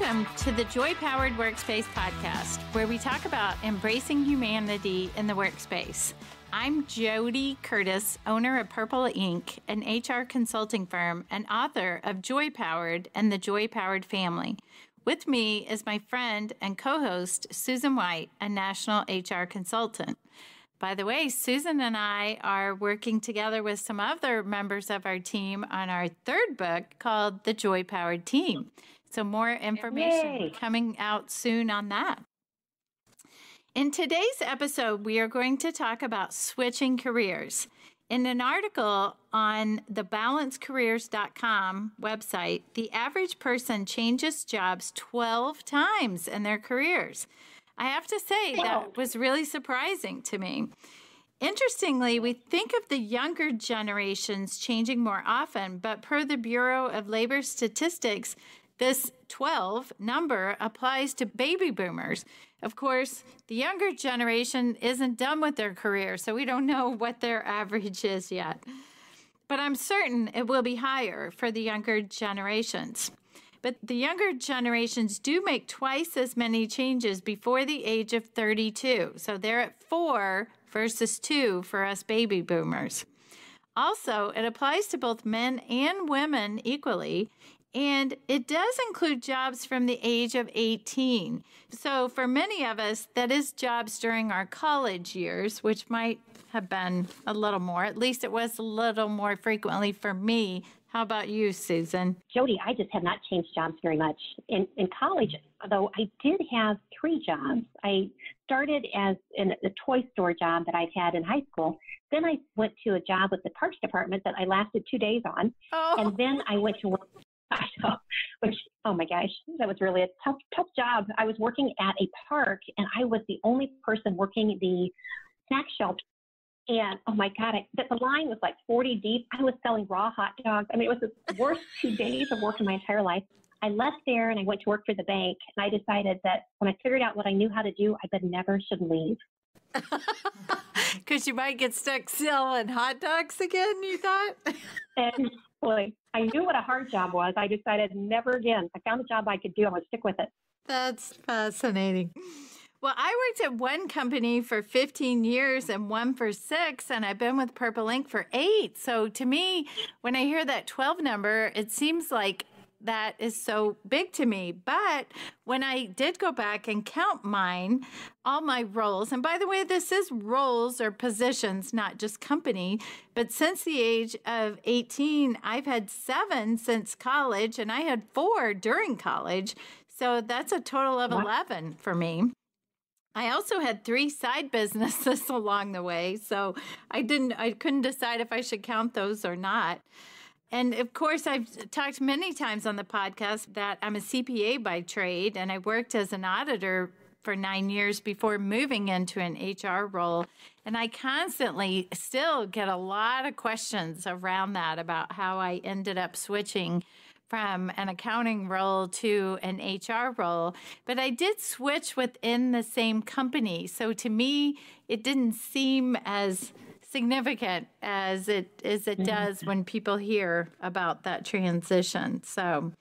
Welcome to the Joy Powered Workspace podcast, where we talk about embracing humanity in the workspace. I'm Jody Curtis, owner of Purple Inc., an HR consulting firm and author of Joy Powered and the Joy Powered Family. With me is my friend and co-host, Susan White, a national HR consultant. By the way, Susan and I are working together with some other members of our team on our third book called The Joy Powered Team. So more information coming out soon on that. In today's episode, we are going to talk about switching careers. In an article on the balancecareers.com website, the average person changes jobs 12 times in their careers. I have to say that was really surprising to me. Interestingly, we think of the younger generations changing more often, but per the Bureau of Labor Statistics, this 12 number applies to baby boomers. Of course, the younger generation isn't done with their career, so we don't know what their average is yet. But I'm certain it will be higher for the younger generations. But the younger generations do make twice as many changes before the age of 32. So they're at 4 versus 2 for us baby boomers. Also, it applies to both men and women equally. And it does include jobs from the age of 18. So for many of us, that is jobs during our college years, which might have been a little more. At least it was a little more frequently for me. How about you, Susan? Jody, I just have not changed jobs very much. In college, though, I did have 3 jobs. I started as in a toy store job that I'd had in high school. Then I went to a job with the parks department that I lasted 2 days on. Oh. And then I went to work. I know, which, oh my gosh, that was really a tough job. I was working at a park, and I was the only person working the snack shelf. And, oh my God, the line was like 40 deep. I was selling raw hot dogs. I mean, it was the worst 2 days of work in my entire life. I left there, and I went to work for the bank, and I decided that when I figured out what I knew how to do, I never should leave. Because you might get stuck selling hot dogs again, you thought? And boy, I knew what a hard job was. I decided never again. I found a job I could do. I'm going to stick with it. That's fascinating. Well, I worked at one company for 15 years and one for 6, and I've been with Purple Inc. for 8. So to me, when I hear that 12 number, it seems like that is so big to me. But when I did go back and count all my roles, and by the way, this is roles or positions, not just company, but since the age of 18, I've had 7 since college, and I had 4 during college. So that's a total of 11 for me. I also had 3 side businesses along the way, so I couldn't decide if I should count those or not. And of course, I've talked many times on the podcast that I'm a CPA by trade, and I worked as an auditor for 9 years before moving into an HR role. And I constantly still get a lot of questions around that about how I ended up switching from an accounting role to an HR role. But I did switch within the same company. So to me, it didn't seem as significant as it does when people hear about that transition. So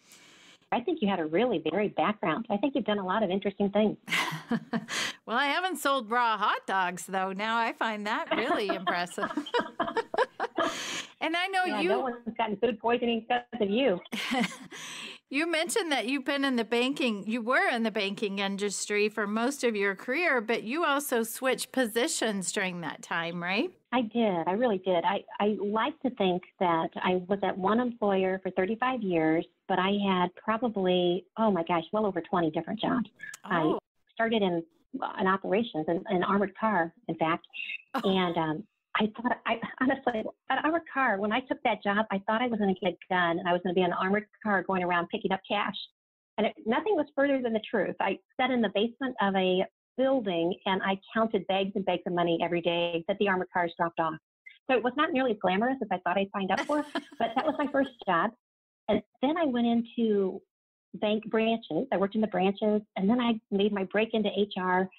I think you had a really varied background. I think you've done a lot of interesting things. Well, I haven't sold raw hot dogs, though. Now I find that really impressive. And I know no one's gotten food poisoning because of you. You mentioned that you were in the banking industry for most of your career, but you also switched positions during that time, right? I did. I really did. I like to think that I was at one employer for 35 years, but I had probably, well over 20 different jobs. Oh. I started in operations, an armored car, in fact, and I thought, honestly, an armored car, when I took that job, I thought I was going to get a gun and I was going to be in an armored car going around picking up cash. And nothing was further than the truth. I sat in the basement of a building and I counted bags and bags of money every day that the armored cars dropped off. So it was not nearly as glamorous as I thought I signed up for, but that was my first job. And then I went into bank branches. I worked in the branches, and then I made my break into HR.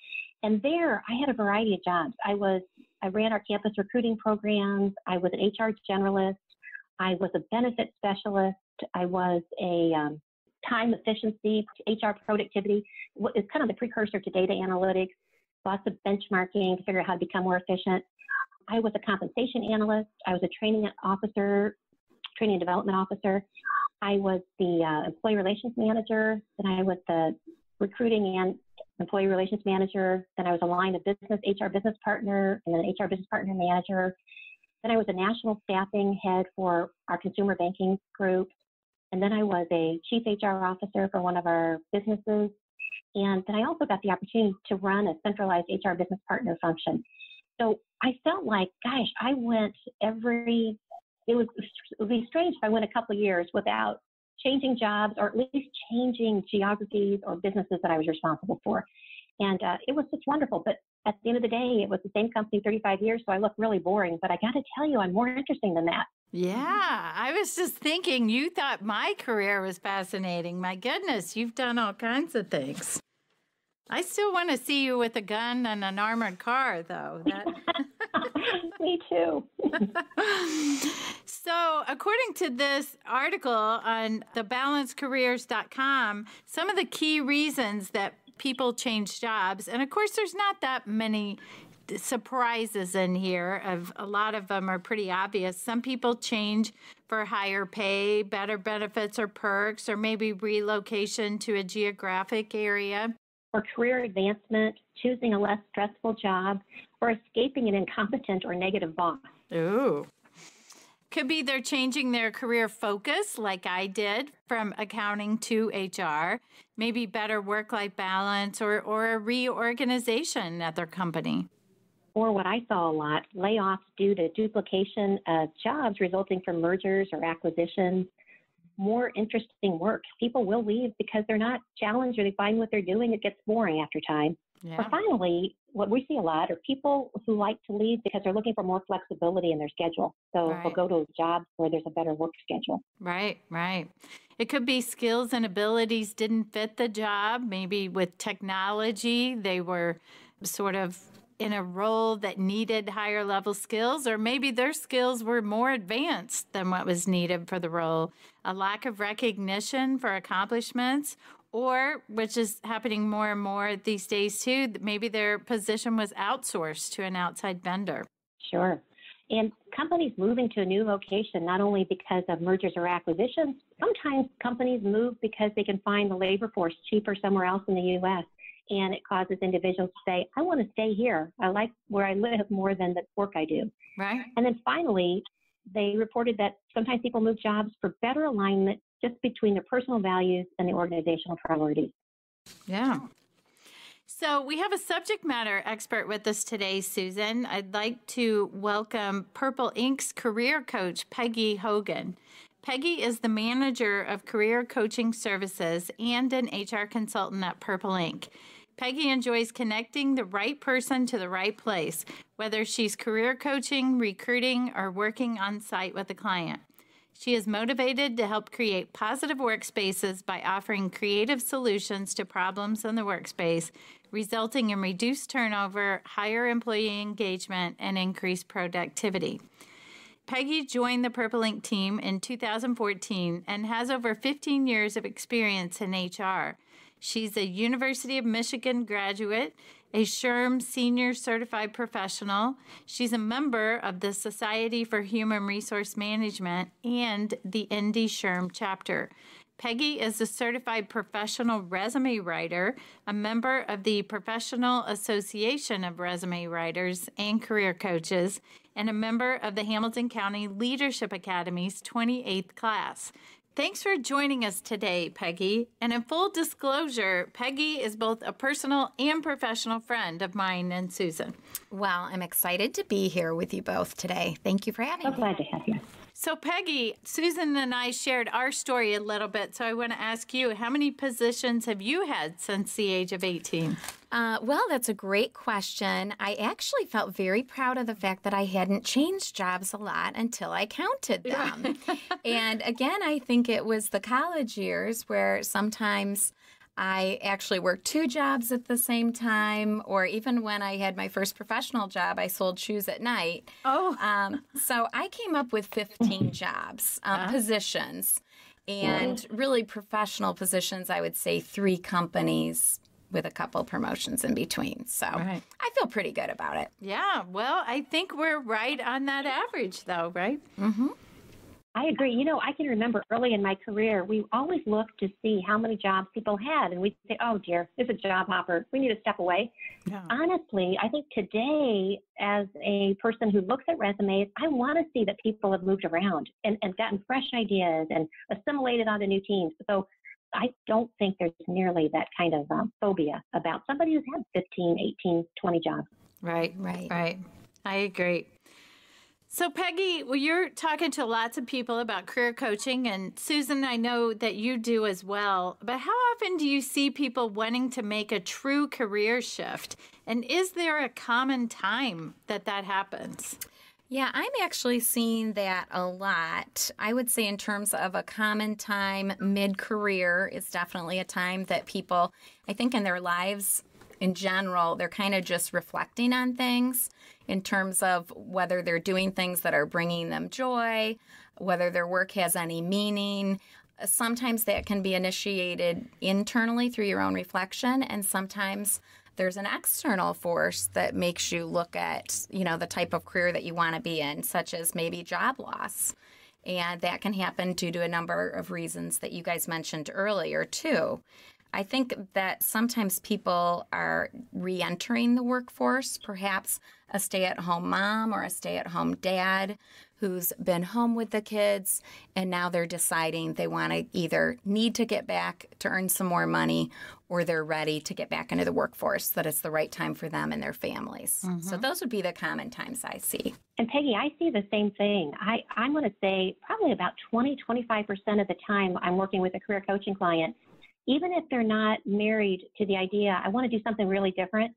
And there, I had a variety of jobs. I ran our campus recruiting programs. I was an HR generalist. I was a benefit specialist. I was a time efficiency, HR productivity. It's kind of the precursor to data analytics, lots of benchmarking to figure out how to become more efficient. I was a compensation analyst. I was a training and development officer. I was the employee relations manager. Then I was the recruiting and employee relations manager. Then I was a line of business HR business partner, and then HR business partner manager. Then I was a national staffing head for our consumer banking group. And then I was a chief HR officer for one of our businesses. And then I also got the opportunity to run a centralized HR business partner function. So I felt like, gosh, I went it would be strange if I went a couple of years without changing jobs or at least changing geographies or businesses that I was responsible for. And it was just wonderful. But at the end of the day, it was the same company 35 years, so I look really boring. But I got to tell you, I'm more interesting than that. Yeah, I was just thinking, you thought my career was fascinating. My goodness, you've done all kinds of things. I still want to see you with a gun and an armored car, though. Me too. So, according to this article on thebalancecareers.com, some of the key reasons that people change jobs, and of course, there's not that many surprises in here. A lot of them are pretty obvious. Some people change for higher pay, better benefits or perks, or maybe relocation to a geographic area. Or career advancement, choosing a less stressful job, or escaping an incompetent or negative boss. Ooh. Could be they're changing their career focus, like I did, from accounting to HR, maybe better work-life balance or a reorganization at their company. Or what I saw a lot, layoffs due to duplication of jobs resulting from mergers or acquisitions. More interesting work. People will leave because they're not challenged or they find what they're doing. It gets boring after time. Yeah. Or finally, what we see a lot are people who like to leave because they're looking for more flexibility in their schedule. So they'll go to jobs where there's a better work schedule. Right. It could be skills and abilities didn't fit the job. Maybe with technology, they were sort of in a role that needed higher level skills, or maybe their skills were more advanced than what was needed for the role. A lack of recognition for accomplishments, or, which is happening more and more these days too, maybe their position was outsourced to an outside vendor. Sure. And companies moving to a new location, not only because of mergers or acquisitions, sometimes companies move because they can find the labor force cheaper somewhere else in the U.S., and it causes individuals to say, I want to stay here. I like where I live more than the work I do. Right. And then finally, they reported that sometimes people move jobs for better alignment just between their personal values and the organizational priorities. Yeah. So we have a subject matter expert with us today, Susan. I'd like to welcome Purple Inc.'s career coach, Peggy Hogan. Peggy is the manager of career coaching services and an HR consultant at Purple Inc. Peggy enjoys connecting the right person to the right place, whether she's career coaching, recruiting, or working on site with a client. She is motivated to help create positive workspaces by offering creative solutions to problems in the workspace, resulting in reduced turnover, higher employee engagement, and increased productivity. Peggy joined the Purple Inc. team in 2014 and has over 15 years of experience in HR. She's a University of Michigan graduate, a SHRM Senior Certified Professional. She's a member of the Society for Human Resource Management and the Indy SHRM chapter. Peggy is a certified professional resume writer, a member of the Professional Association of Resume Writers and Career Coaches, and a member of the Hamilton County Leadership Academy's 28th class. Thanks for joining us today, Peggy. And in full disclosure, Peggy is both a personal and professional friend of mine and Susan. Well, I'm excited to be here with you both today. Thank you for having me. I'm glad to have you. So, Peggy, Susan and I shared our story a little bit, so I want to ask you, how many positions have you had since the age of 18? Well, that's a great question. I actually felt very proud of the fact that I hadn't changed jobs a lot until I counted them. And again, I think it was the college years where sometimes I actually worked 2 jobs at the same time, or even when I had my first professional job, I sold shoes at night. Oh. So I came up with 15 jobs, positions. And really professional positions, I would say 3 companies with a couple promotions in between. So I feel pretty good about it. Yeah, well, I think we're right on that average, though, right? Mm-hmm. I agree. I can remember early in my career, we always looked to see how many jobs people had, and we'd say, oh, dear, there's a job hopper. We need to step away. Yeah. Honestly, I think today, as a person who looks at resumes, I want to see that people have moved around and gotten fresh ideas and assimilated onto new teams. So I don't think there's nearly that kind of phobia about somebody who's had 15, 18, 20 jobs. Right. I agree. So, Peggy, well, you're talking to lots of people about career coaching, and Susan, I know that you do as well. But how often do you see people wanting to make a true career shift? And is there a common time that happens? Yeah, I'm actually seeing that a lot. I would say in terms of a common time, mid-career is definitely a time that people, I think in their lives in general, they're kind of just reflecting on things in terms of whether they're doing things that are bringing them joy, whether their work has any meaning. Sometimes that can be initiated internally through your own reflection, and sometimes there's an external force that makes you look at, the type of career that you want to be in, such as maybe job loss. And that can happen due to a number of reasons that you guys mentioned earlier, too. I think that sometimes people are re-entering the workforce, perhaps a stay-at-home mom or a stay-at-home dad who's been home with the kids, and now they're deciding they want to either need to get back to earn some more money or they're ready to get back into the workforce, that it's the right time for them and their families. Mm-hmm. So those would be the common times I see. And Peggy, I see the same thing. I'm going to say probably about 20-25% of the time I'm working with a career coaching client, even if they're not married to the idea, I want to do something really different,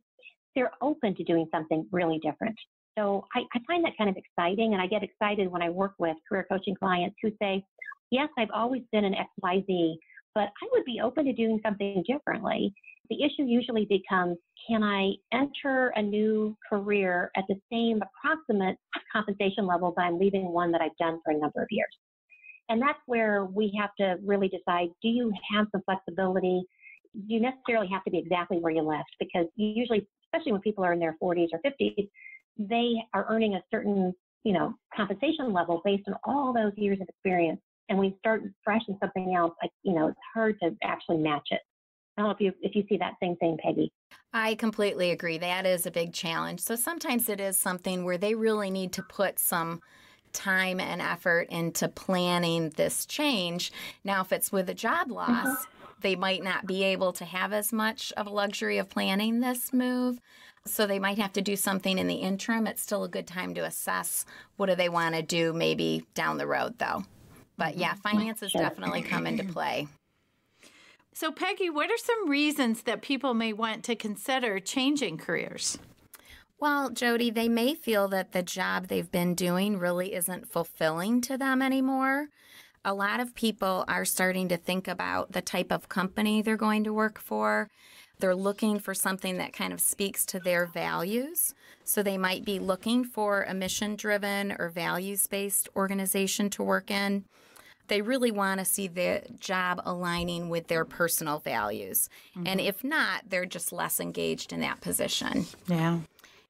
they're open to doing something really different. So I find that kind of exciting, and I get excited when I work with career coaching clients who say, yes, I've always been an XYZ, but I would be open to doing something differently. The issue usually becomes, can I enter a new career at the same approximate compensation level that I'm leaving one that I've done for a number of years? And that's where we have to really decide, do you have some flexibility? Do you necessarily have to be exactly where you left? Because usually, especially when people are in their 40s or 50s, they are earning a certain, compensation level based on all those years of experience. And when you start fresh in something else, it's hard to actually match it. I don't know if you see that same thing, Peggy. I completely agree. That is a big challenge. So sometimes it is something where they really need to put some time and effort into planning this change. Now, if it's with a job loss, they might not be able to have as much of a luxury of planning this move. So they might have to do something in the interim. It's still a good time to assess what do they want to do maybe down the road, though. But yeah, finances definitely come into play. So Peggy, what are some reasons that people may want to consider changing careers? Well, Jody, they may feel that the job they've been doing really isn't fulfilling to them anymore. A lot of people are starting to think about the type of company they're going to work for. They're looking for something that kind of speaks to their values. So they might be looking for a mission-driven or values-based organization to work in. They really want to see the job aligning with their personal values. Mm-hmm. And if not, they're just less engaged in that position. Yeah.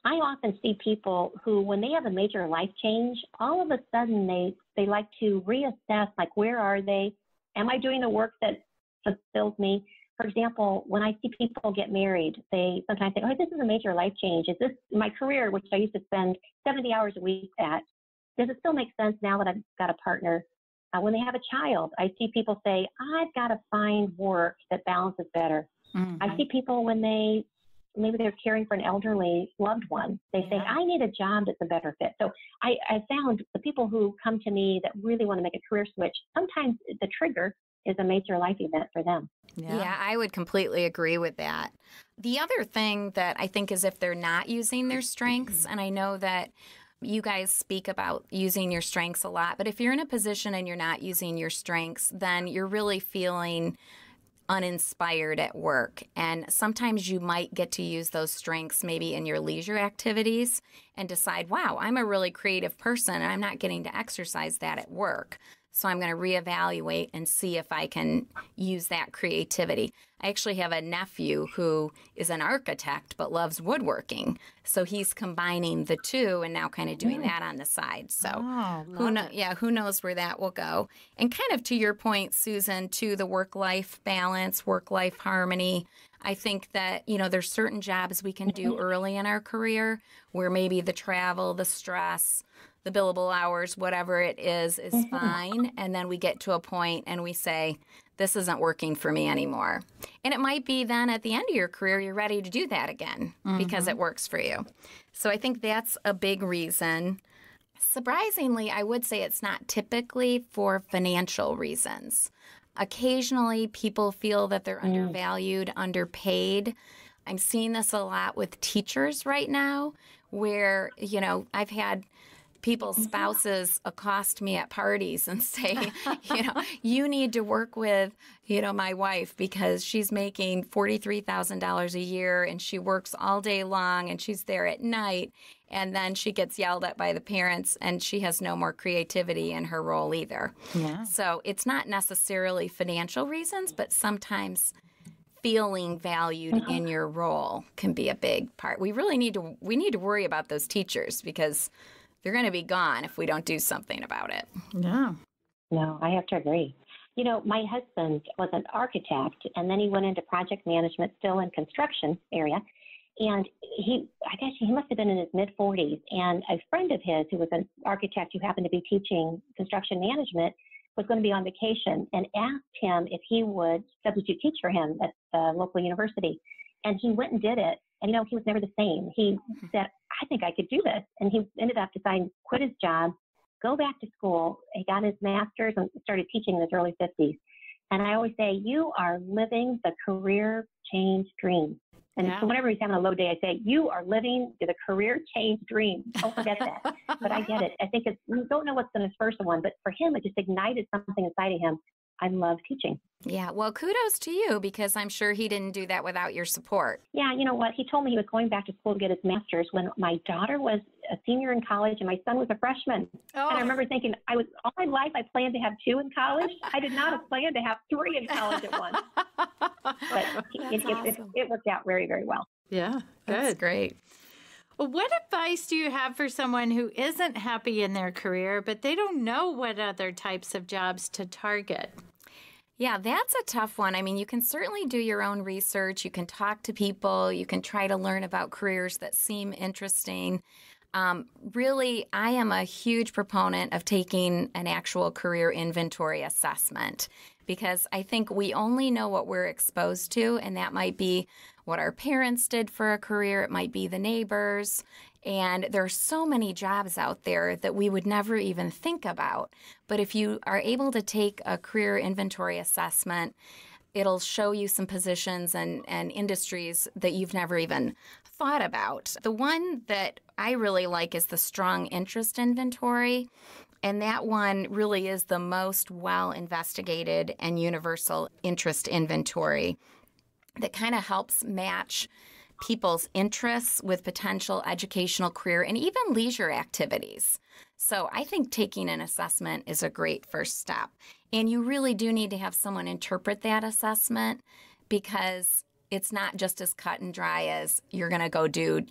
I often see people who, when they have a major life change, all of a sudden they like to reassess, like, where are they? Am I doing the work that fulfills me? For example, when I see people get married, they sometimes think, oh, this is a major life change. Is this my career, which I used to spend 70 hours a week at? Does it still make sense now that I've got a partner? When they have a child, I see people say, I've got to find work that balances better. Mm-hmm. I see people when maybe they're caring for an elderly loved one. They say, I need a job that's a better fit. So I found the people who come to me that really want to make a career switch, sometimes the trigger is a major life event for them. Yeah, I would completely agree with that. The other thing that I think is if they're not using their strengths, and I know that you guys speak about using your strengths a lot, but if you're in a position and you're not using your strengths, then you're really feeling uninspired at work. And sometimes you might get to use those strengths maybe in your leisure activities and decide, wow, I'm a really creative person and I'm not getting to exercise that at work. So I'm going to reevaluate and see if I can use that creativity. I actually have a nephew who is an architect but loves woodworking. So he's combining the two and now kind of doing that on the side. So who knows where that will go. And kind of to your point, Susan, to the work-life balance, work-life harmony, I think that, there's certain jobs we can do early in our career where maybe the travel, the stress, the billable hours, whatever it is fine. And then we get to a point and we say, this isn't working for me anymore. And it might be then at the end of your career, you're ready to do that again because it works for you. So I think that's a big reason. Surprisingly, I would say it's not typically for financial reasons. Occasionally, people feel that they're undervalued, underpaid. I'm seeing this a lot with teachers right now where, I've had people's spouses accost me at parties and say, you need to work with, my wife because she's making $43,000 a year and she works all day long and she's there at night. And then she gets yelled at by the parents and she has no more creativity in her role either. Yeah. So it's not necessarily financial reasons, but sometimes feeling valued in your role can be a big part. We need to worry about those teachers because they're going to be gone if we don't do something about it. Yeah. No, I have to agree. My husband was an architect, and then he went into project management, still in construction area. And he must have been in his mid-40s. And a friend of his who was an architect who happened to be teaching construction management was going to be on vacation and asked him if he would substitute teach for him at the local university. And he went and did it. And, he was never the same. He said, I think I could do this. And he ended up deciding to quit his job, go back to school. He got his master's and started teaching in his early 50s. And I always say, you are living the career change dream. And so whenever he's having a low day, I say, you are living the career change dream. Don't forget that. But I get it. I think you don't know what's going to spur someone, but for him, it just ignited something inside of him. I love teaching. Yeah, well, kudos to you because I'm sure he didn't do that without your support. Yeah, you know what? He told me he was going back to school to get his master's when my daughter was a senior in college and my son was a freshman. Oh. And I remember thinking, all my life I planned to have 2 in college. I did not have planned to have 3 in college at once. But it worked out very, very well. Yeah, good. That's great. Well, what advice do you have for someone who isn't happy in their career, but they don't know what other types of jobs to target? Yeah, that's a tough one. I mean, you can certainly do your own research. You can talk to people. You can try to learn about careers that seem interesting. Really, I am a huge proponent of taking an actual career inventory assessment because I think we only know what we're exposed to, and that might be what our parents did for a career. It might be the neighbors. And there are so many jobs out there that we would never even think about. But if you are able to take a career inventory assessment, it'll show you some positions and industries that you've never even thought about. The one that I really like is the strong interest inventory. And that one really is the most well-investigated and universal interest inventory that kind of helps match people's interests with potential educational, career, and even leisure activities. So I think taking an assessment is a great first step. And you really do need to have someone interpret that assessment because it's not just as cut and dry as you're going to go do,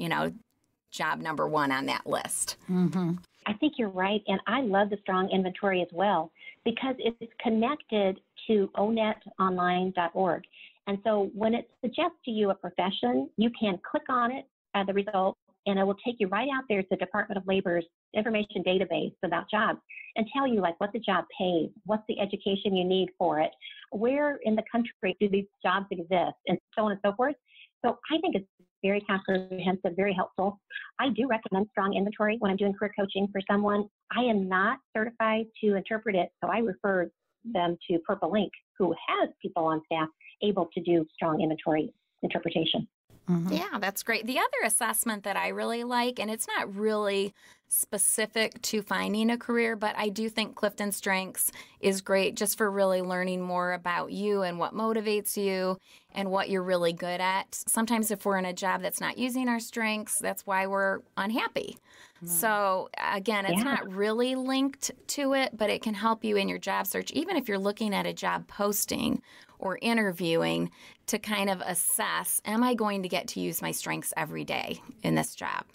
job number 1 on that list. Mm-hmm. I think you're right. And I love the strong inventory as well because it's connected to onetonline.org. And so when it suggests to you a profession, you can click on it at the result, and it will take you right out there to the Department of Labor's information database about jobs and tell you what the job pays, what's the education you need for it, where in the country do these jobs exist, and so on and so forth. So I think it's very comprehensive, very helpful. I do recommend strong inventory when I'm doing career coaching for someone. I am not certified to interpret it, so I refer them to Purple Ink, who has people on staff able to do strong inventory interpretation. Mm-hmm. Yeah, that's great. The other assessment that I really like, and it's not really specific to finding a career, but I do think Clifton Strengths is great just for really learning more about you and what motivates you. and what you're really good at. Sometimes if we're in a job that's not using our strengths, that's why we're unhappy. So again, it's not really linked to it, but it can help you in your job search, even if you're looking at a job posting or interviewing, to kind of assess, am I going to get to use my strengths every day in this job?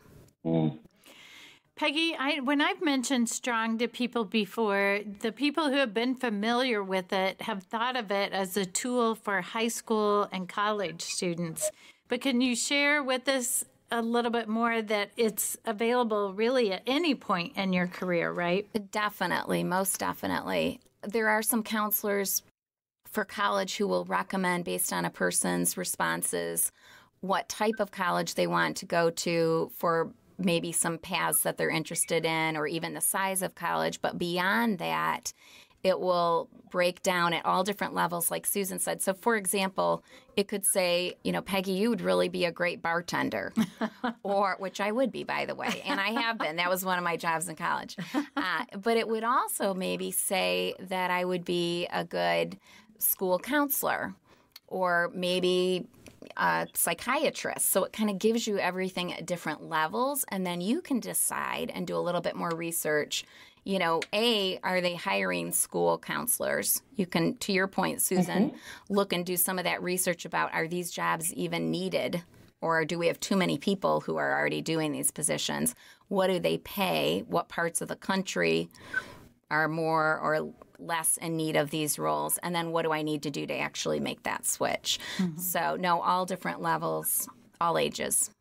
Peggy, when I've mentioned strong to people before, the people who have been familiar with it have thought of it as a tool for high school and college students. But can you share with us a little bit more that it's available really at any point in your career, right? Definitely, most definitely. There are some counselors for college who will recommend, based on a person's responses, what type of college they want to go to for maybe some paths that they're interested in, or even the size of college. But beyond that, it will break down at all different levels, like Susan said. So, for example, it could say, Peggy, you would really be a great bartender, or which I would be, by the way, and I have been. That was one of my jobs in college. But it would also maybe say that I would be a good school counselor, or maybe a psychiatrist. So it kind of gives you everything at different levels, and then you can decide and do a little bit more research. Are they hiring school counselors? You can, to your point, Susan, look and do some of that research about, are these jobs even needed? Or do we have too many people who are already doing these positions? What do they pay? What parts of the country are more or less in need of these roles? And then what do I need to do to actually make that switch? So, no, all different levels, all ages.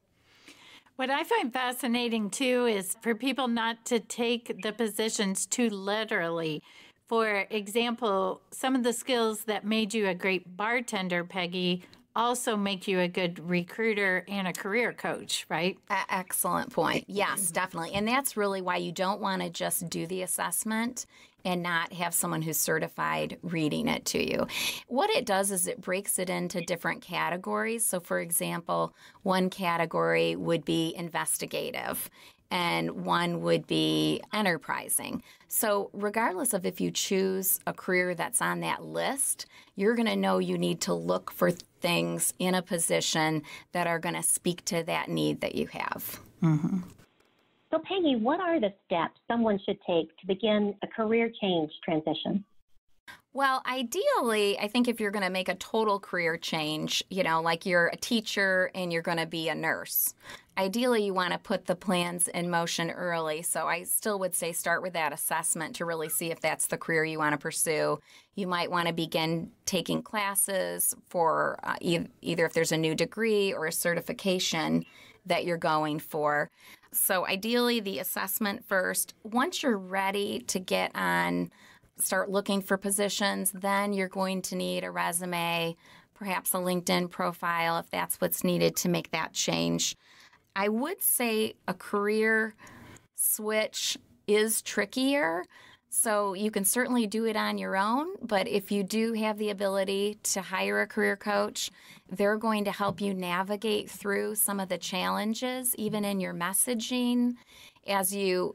What I find fascinating, too, is for people not to take the positions too literally. For example, some of the skills that made you a great bartender, Peggy, also make you a good recruiter and a career coach, right? Excellent point. Yes, definitely. And that's really why you don't want to just do the assessment and not have someone who's certified reading it to you. What it does is it breaks it into different categories. So, for example, one category would be investigative, and one would be enterprising. So regardless of if you choose a career that's on that list, you're going to know you need to look for things in a position that are going to speak to that need that you have. So, Peggy, what are the steps someone should take to begin a career change transition? Well, ideally, I think if you're going to make a total career change, like you're a teacher and you're going to be a nurse, ideally you want to put the plans in motion early. So I still would say start with that assessment to really see if that's the career you want to pursue. You might want to begin taking classes for either if there's a new degree or a certification that you're going for. So ideally, the assessment first. Once you're ready to get on, start looking for positions, then you're going to need a resume, perhaps a LinkedIn profile if that's what's needed to make that change. I would say a career switch is trickier, so you can certainly do it on your own, but if you do have the ability to hire a career coach, they're going to help you navigate through some of the challenges, even in your messaging, as you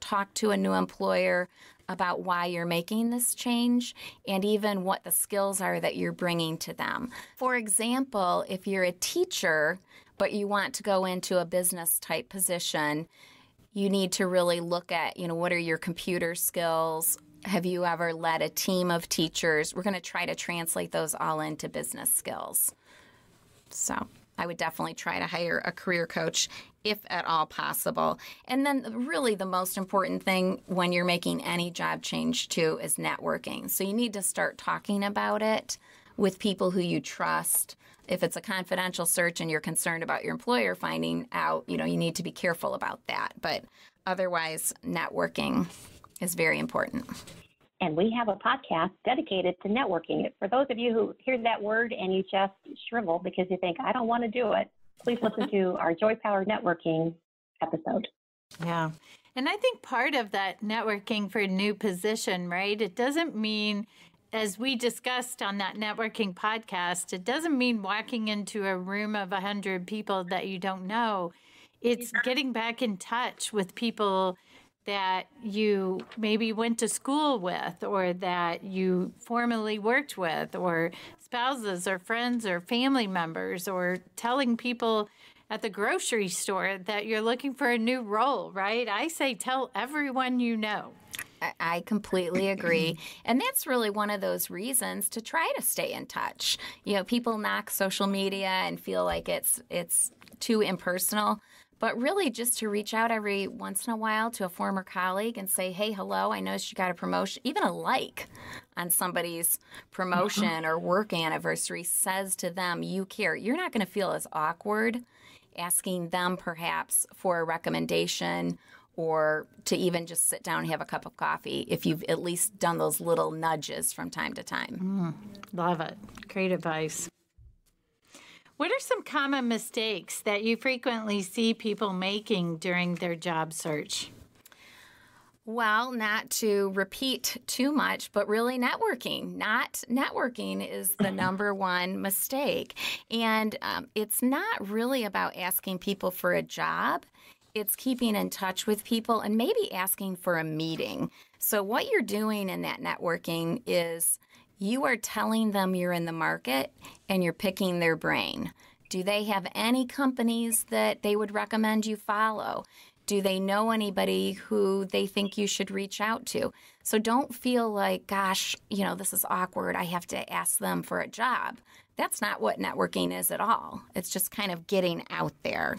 talk to a new employer about why you're making this change and even what the skills are that you're bringing to them. For example, if you're a teacher, but you want to go into a business type position, you need to really look at, what are your computer skills? Have you ever led a team of teachers? We're going to try to translate those all into business skills. So I would definitely try to hire a career coach if at all possible. And then really the most important thing when you're making any job change too is networking. So you need to start talking about it with people who you trust. If it's a confidential search and you're concerned about your employer finding out, you need to be careful about that. But otherwise, networking is very important. And we have a podcast dedicated to networking. For those of you who hear that word and you just shrivel because you think, I don't want to do it, please listen to our Joy Power Networking episode. Yeah. And I think part of that networking for a new position, right? It doesn't mean, as we discussed on that networking podcast, it doesn't mean walking into a room of 100 people that you don't know. It's getting back in touch with people that you maybe went to school with or that you formerly worked with, or spouses or friends or family members, or telling people at the grocery store that you're looking for a new role, right? I say tell everyone you know. I completely agree. And that's really one of those reasons to try to stay in touch. You know, people knock social media and feel like it's too impersonal. But really just to reach out every once in a while to a former colleague and say, hey, hello, I noticed you got a promotion. Even a like on somebody's promotion or work anniversary says to them, you care. You're not going to feel as awkward asking them perhaps for a recommendation or to even just sit down and have a cup of coffee if you've at least done those little nudges from time to time. Love it. Great advice. What are some common mistakes that you frequently see people making during their job search? Well, not to repeat too much, but really networking. Not networking is the number one mistake. And it's not really about asking people for a job. It's keeping in touch with people and maybe asking for a meeting. So what you're doing in that networking is you are telling them you're in the market and you're picking their brain. Do they have any companies that they would recommend you follow? Do they know anybody who they think you should reach out to? So don't feel like, gosh, you know, this is awkward. I have to ask them for a job. That's not what networking is at all. It's just kind of getting out there.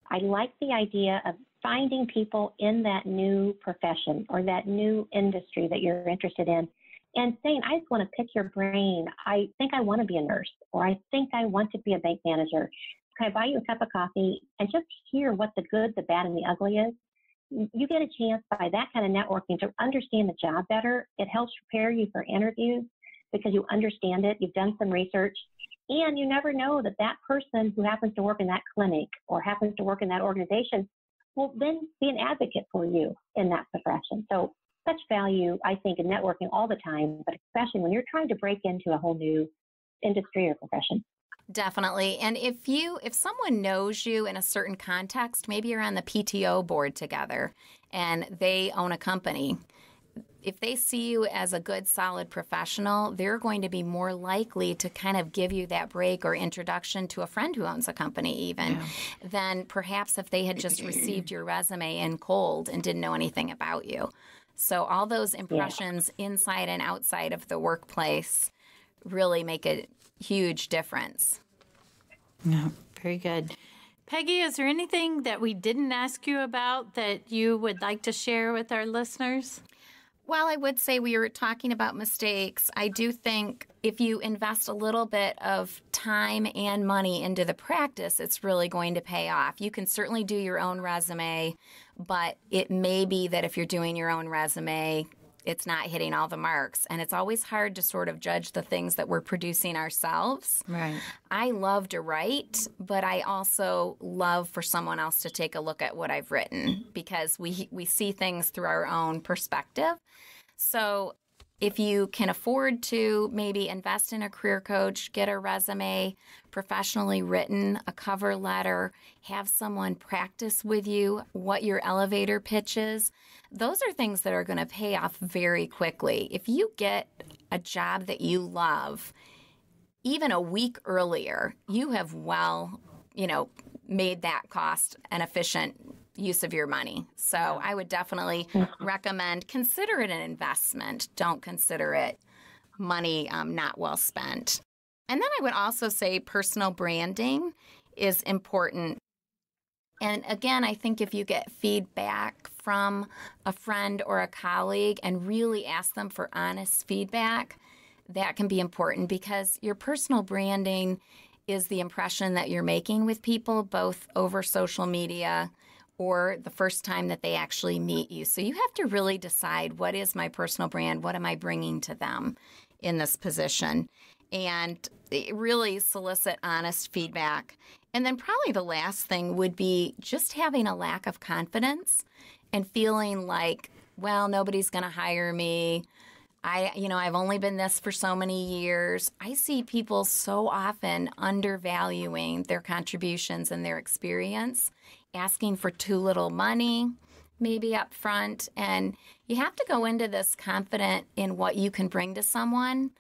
I like the idea of finding people in that new profession or that new industry that you're interested in and saying, I just want to pick your brain. I think I want to be a nurse, or I think I want to be a bank manager. Can I buy you a cup of coffee and just hear what the good, the bad, and the ugly is? You get a chance by that kind of networking to understand the job better. It helps prepare you for interviews because you understand it. You've done some research. And you never know that that person who happens to work in that clinic or happens to work in that organization will then be an advocate for you in that profession. So such value, I think, in networking all the time, but especially when you're trying to break into a whole new industry or profession. Definitely. And if someone knows you in a certain context, maybe you're on the PTO board together and they own a company. If they see you as a good, solid professional, they're going to be more likely to kind of give you that break or introduction to a friend who owns a company even than perhaps if they had just received your resume in cold and didn't know anything about you. So all those impressions inside and outside of the workplace really make a huge difference. Yeah, very good. Peggy, is there anything that we didn't ask you about that you would like to share with our listeners? Well, I would say we were talking about mistakes. I do think if you invest a little bit of time and money into the practice, it's really going to pay off. You can certainly do your own resume, but it may be that if you're doing your own resume, it's not hitting all the marks. And it's always hard to sort of judge the things that we're producing ourselves. Right. I love to write, but I also love for someone else to take a look at what I've written because we see things through our own perspective. So if you can afford to maybe invest in a career coach, get a resume professionally written, a cover letter, have someone practice with you what your elevator pitch is, those are things that are going to pay off very quickly. If you get a job that you love, even a week earlier, you have made that cost an efficient use of your money. So I would definitely recommend consider it an investment. Don't consider it money not well spent. And then I would also say personal branding is important. And again, I think if you get feedback from a friend or a colleague and really ask them for honest feedback, that can be important because your personal branding is the impression that you're making with people, both over social media or the first time that they actually meet you. So you have to really decide, what is my personal brand? What am I bringing to them in this position? And really solicit honest feedback. And then probably the last thing would be just having a lack of confidence and feeling like, well, nobody's going to hire me. I've only been this for so many years. I see people so often undervaluing their contributions and their experience, asking for too little money, maybe up front. And you have to go into this confident in what you can bring to someone,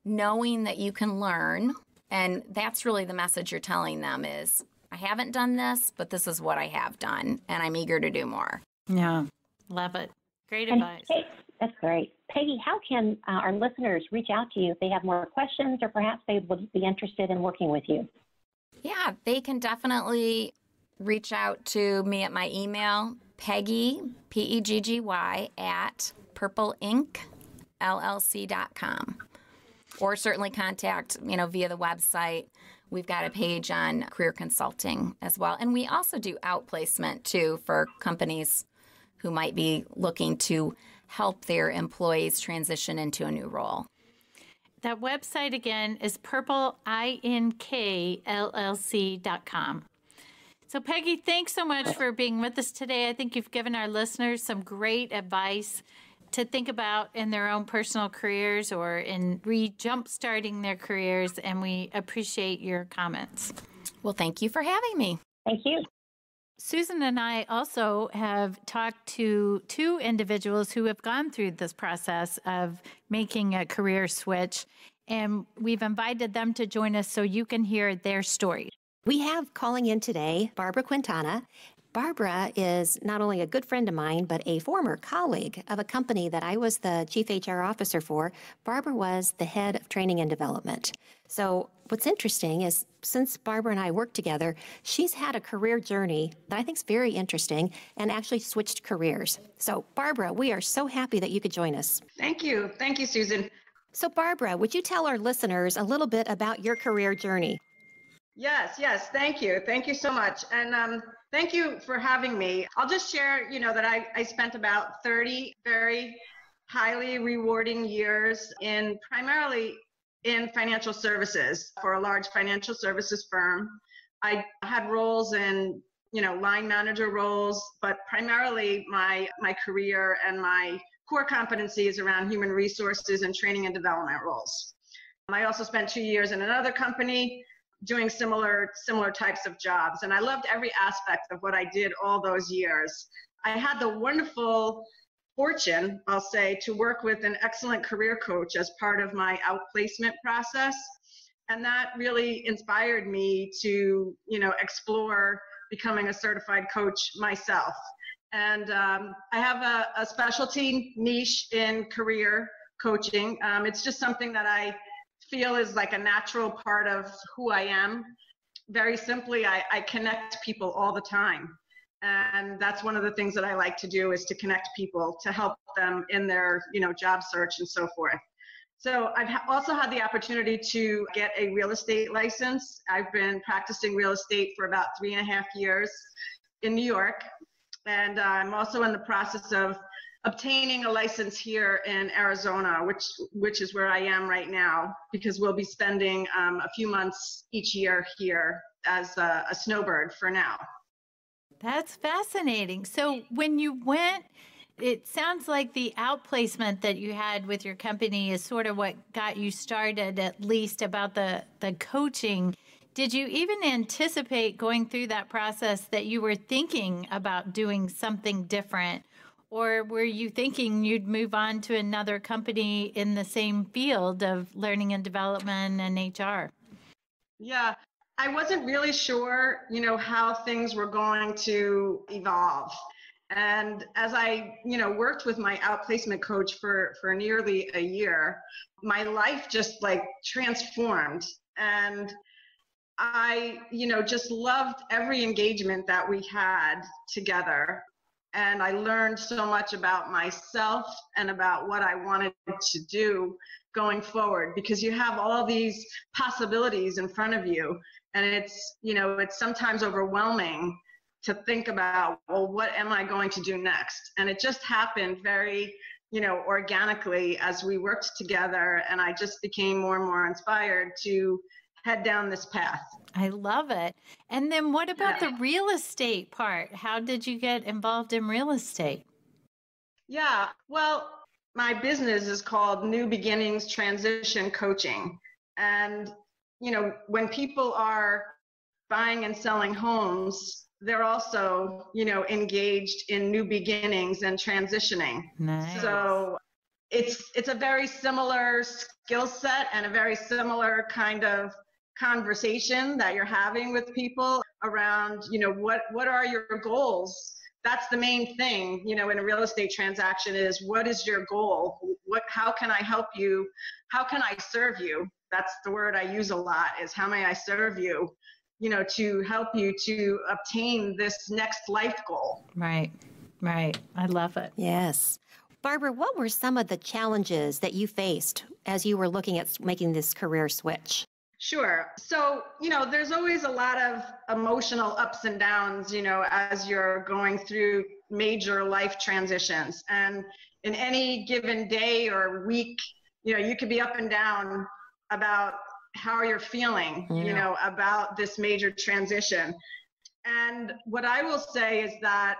knowing that you can learn. And that's really the message you're telling them is, I haven't done this, but this is what I have done, and I'm eager to do more. Yeah, love it. Great advice. Hey, that's great. Peggy, how can our listeners reach out to you if they have more questions or perhaps they would be interested in working with you? Yeah, they can definitely reach out to me at my email, Peggy, P-E-G-G-Y, at purpleinc.llc.com. Or certainly contact, via the website. We've got a page on career consulting as well. And we also do outplacement, too, for companies who might be looking to help their employees transition into a new role. That website again is purpleinc.llc.com. So Peggy, thanks so much for being with us today. I think you've given our listeners some great advice to think about in their own personal careers or in jump-starting their careers, and we appreciate your comments. Well, thank you for having me. Thank you. Susan and I also have talked to two individuals who have gone through this process of making a career switch, and we've invited them to join us so you can hear their story. We have calling in today Barbara Quintana. Barbara is not only a good friend of mine, but a former colleague of a company that I was the chief HR officer for. Barbara was the head of training and development. So what's interesting is since Barbara and I worked together, she's had a career journey that I think is very interesting and actually switched careers. So Barbara, we are so happy that you could join us. Thank you. Thank you, Susan. So Barbara, would you tell our listeners a little bit about your career journey? Yes. Thank you. Thank you so much. And thank you for having me. I'll just share, that I spent about 30 very highly rewarding years primarily in financial services for a large financial services firm. I had roles in, line manager roles, but primarily my career and my core competencies around human resources and training and development roles. I also spent 2 years in another company doing similar types of jobs. And I loved every aspect of what I did all those years. I had the wonderful fortune, I'll say, to work with an excellent career coach as part of my outplacement process. And that really inspired me to, explore becoming a certified coach myself. And I have a specialty niche in career coaching. It's just something that I feel is like a natural part of who I am. Very simply, I connect people all the time. And that's one of the things that I like to do is to connect people to help them in their, job search and so forth. So I've also had the opportunity to get a real estate license. I've been practicing real estate for about 3.5 years in New York. And I'm also in the process of obtaining a license here in Arizona, which is where I am right now, because we'll be spending a few months each year here as a snowbird for now. That's fascinating. So when you went, it sounds like the outplacement that you had with your company is sort of what got you started, at least about the coaching. Did you even anticipate going through that process that you were thinking about doing something different? Or were you thinking you'd move on to another company in the same field of learning and development and HR? Yeah, I wasn't really sure, how things were going to evolve. And as I, worked with my outplacement coach for nearly a year, my life just transformed. And I, just loved every engagement that we had together. And I learned so much about myself and about what I wanted to do going forward, because you have all these possibilities in front of you. And it's, it's sometimes overwhelming to think about, well, what am I going to do next? And it just happened very, organically as we worked together. And I just became more and more inspired to head down this path. I love it. And then what about the real estate part? How did you get involved in real estate? Yeah, well, my business is called New Beginnings Transition Coaching. And, when people are buying and selling homes, they're also, engaged in new beginnings and transitioning. Nice. So it's a very similar skill set and a very similar kind of conversation that you're having with people around, what are your goals? That's the main thing, in a real estate transaction is, what is your goal? How can I help you? How can I serve you? That's the word I use a lot, is how may I serve you, to help you to obtain this next life goal. Right. I love it. Yes. Barbara, what were some of the challenges that you faced as you were looking at making this career switch? Sure. So, there's always a lot of emotional ups and downs, as you're going through major life transitions. And in any given day or week, you could be up and down about how you're feeling, about this major transition. And what I will say is that,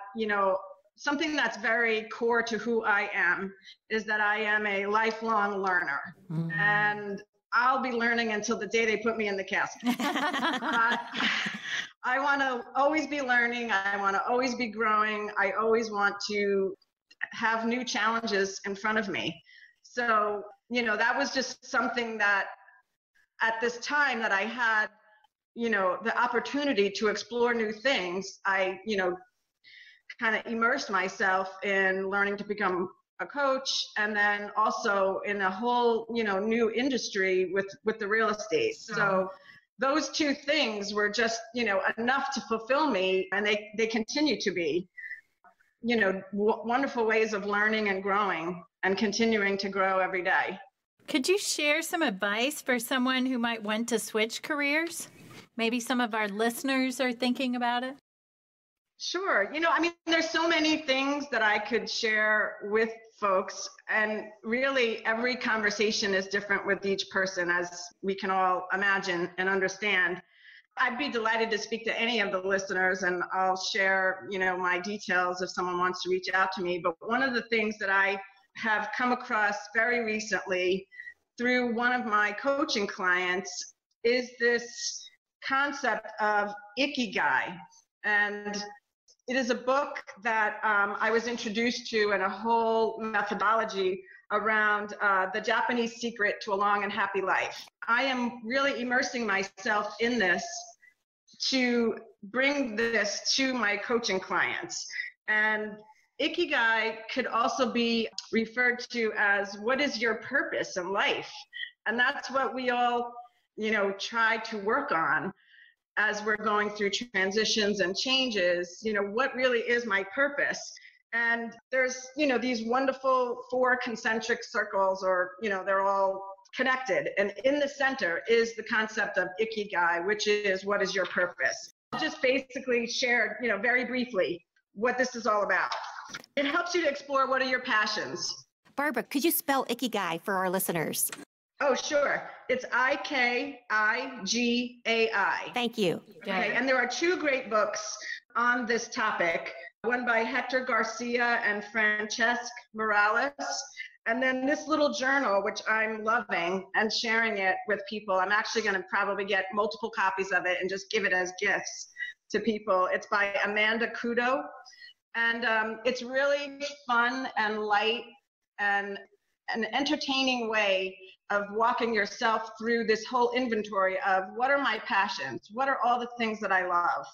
something that's very core to who I am is that I am a lifelong learner. Mm-hmm. And I'll be learning until the day they put me in the casket. I want to always be learning. I want to always be growing. I always want to have new challenges in front of me. So, that was just something that at this time that I had, the opportunity to explore new things, I, kind of immersed myself in learning to become a coach, and then also in a whole, new industry with the real estate. So those two things were just, enough to fulfill me, and they continue to be, wonderful ways of learning and growing and continuing to grow every day. Could you share some advice for someone who might want to switch careers? Maybe some of our listeners are thinking about it. Sure. There's so many things that I could share with folks, and really every conversation is different with each person, as we can all imagine and understand. I'd be delighted to speak to any of the listeners, and I'll share, my details if someone wants to reach out to me. But one of the things that I have come across very recently through one of my coaching clients is this concept of ikigai. And it is a book that I was introduced to, and a whole methodology around the Japanese secret to a long and happy life. I am really immersing myself in this to bring this to my coaching clients. And ikigai could also be referred to as, what is your purpose in life? And that's what we all, try to work on as we're going through transitions and changes. What really is my purpose? And there's, these wonderful 4 concentric circles, or, they're all connected. And in the center is the concept of ikigai, which is, what is your purpose? I'll just basically share, very briefly what this is all about. It helps you to explore, what are your passions? Barbara, could you spell ikigai for our listeners? Oh, sure. It's Ikigai. Thank you. Okay, and there are 2 great books on this topic, one by Hector Garcia and Francesc Morales. And then this little journal, which I'm loving and sharing it with people. I'm actually going to probably get multiple copies of it and just give it as gifts to people. It's by Amanda Kudo. And it's really fun and light and an entertaining way of walking yourself through this whole inventory of, what are my passions? What are all the things that I love?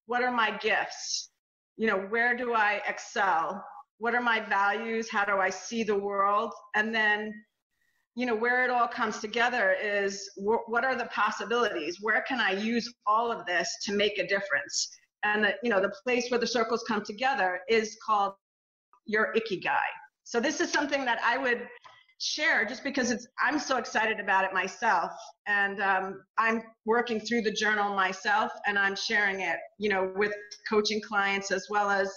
What are my gifts? Where do I excel? What are my values? How do I see the world? And then, where it all comes together is, what are the possibilities? Where can I use all of this to make a difference? And the place where the circles come together is called your ikigai. So this is something that I would share just because I'm so excited about it myself. And I'm working through the journal myself, and I'm sharing it, with coaching clients as well as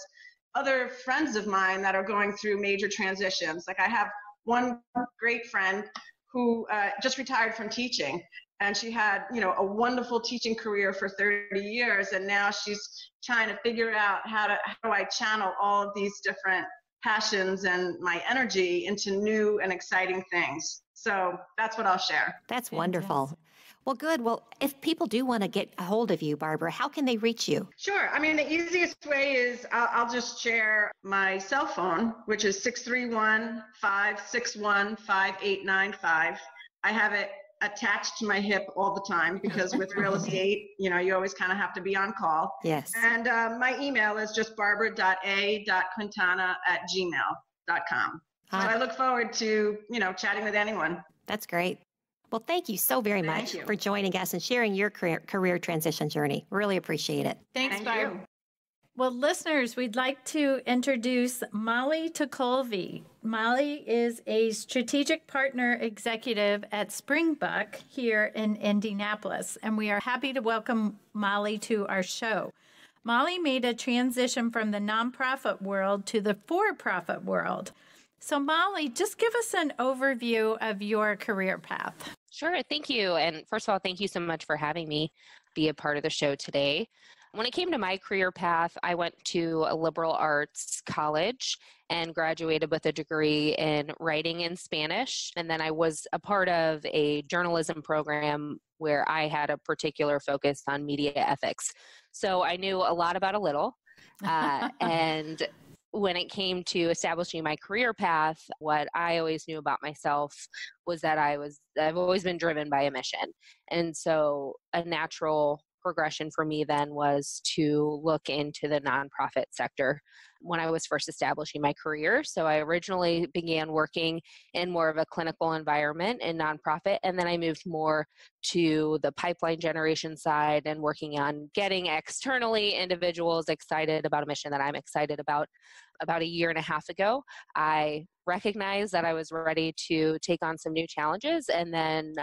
other friends of mine that are going through major transitions. Like, I have one great friend who just retired from teaching, and she had, a wonderful teaching career for 30 years. And now she's trying to figure out how do I channel all of these different passions and my energy into new and exciting things. So that's what I'll share. That's wonderful. Well, good. Well, if people do want to get a hold of you, Barbara, how can they reach you? Sure. I mean, the easiest way is I'll just share my cell phone, which is 631-561-5895. I have it attached to my hip all the time because with real estate, you always kind of have to be on call. Yes. And my email is just barbara.a.quintana@gmail.com. So I look forward to, chatting with anyone. That's great. Well, thank you so very much for joining us and sharing your career transition journey. Really appreciate it. Thanks, Thank Barb. you. Well, listeners, we'd like to introduce Molly Tucolvi. Molly is a strategic partner executive at Springbuck here in Indianapolis, and we are happy to welcome Molly to our show. Molly made a transition from the nonprofit world to the for-profit world. So, Molly, just give us an overview of your career path. Sure. Thank you. And first of all, thank you so much for having me be a part of the show today. When it came to my career path, I went to a liberal arts college and graduated with a degree in writing in Spanish. And then I was a part of a journalism program where I had a particular focus on media ethics. So I knew a lot about a little. And when it came to establishing my career path, what I always knew about myself was that I've always been driven by a mission. And so a natural progression for me then was to look into the nonprofit sector when I was first establishing my career. So I originally began working in more of a clinical environment in nonprofit, and then I moved more to the pipeline generation side and working on getting externally individuals excited about a mission that I'm excited about. About a year and a half ago, I recognized that I was ready to take on some new challenges, and then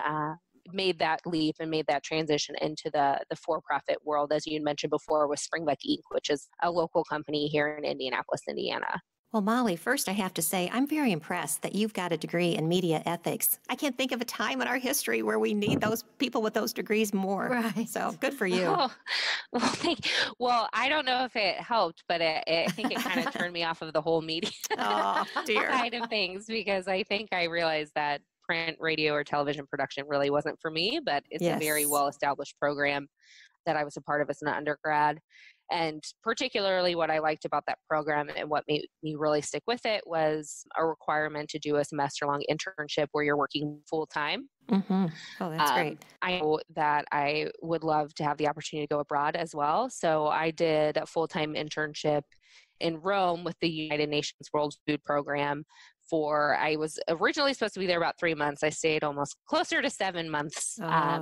made that leap and made that transition into the for-profit world, as you mentioned before, with Springbuck Inc., which is a local company here in Indianapolis, Indiana. Well, Molly, first I have to say, I'm very impressed that you've got a degree in media ethics. I can't think of a time in our history where we need those people with those degrees more. Right. So good for you. Oh, well, thank you. Well, I don't know if it helped, but I think it kind of turned me off of the whole media side of things, because I think I realized that print, radio, or television production really wasn't for me, but it's a very well-established program that I was a part of as an undergrad. And particularly what I liked about that program and what made me really stick with it was a requirement to do a semester-long internship where you're working full-time. Mm-hmm. Oh, that's great. I know that I would love to have the opportunity to go abroad as well. So I did a full-time internship in Rome with the United Nations World Food Program. I was originally supposed to be there about 3 months. I stayed almost closer to 7 months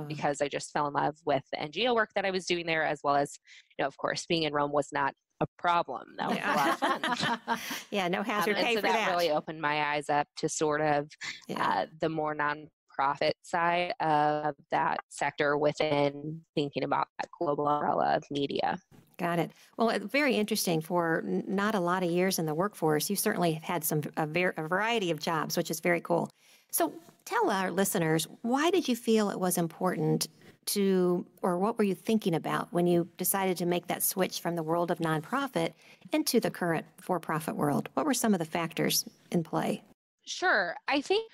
because I just fell in love with the NGO work that I was doing there, as well as, of course, being in Rome was not a problem. That was a lot of fun. Yeah, no hazard pay so for that. really opened my eyes up to sort of the more nonprofit side of that sector within thinking about that global umbrella of media. Got it. Well, very interesting. For not a lot of years in the workforce, you certainly have had a variety of jobs, which is very cool. So tell our listeners, why did you feel it was important or what were you thinking about when you decided to make that switch from the world of nonprofit into the current for-profit world? What were some of the factors in play? Sure. I think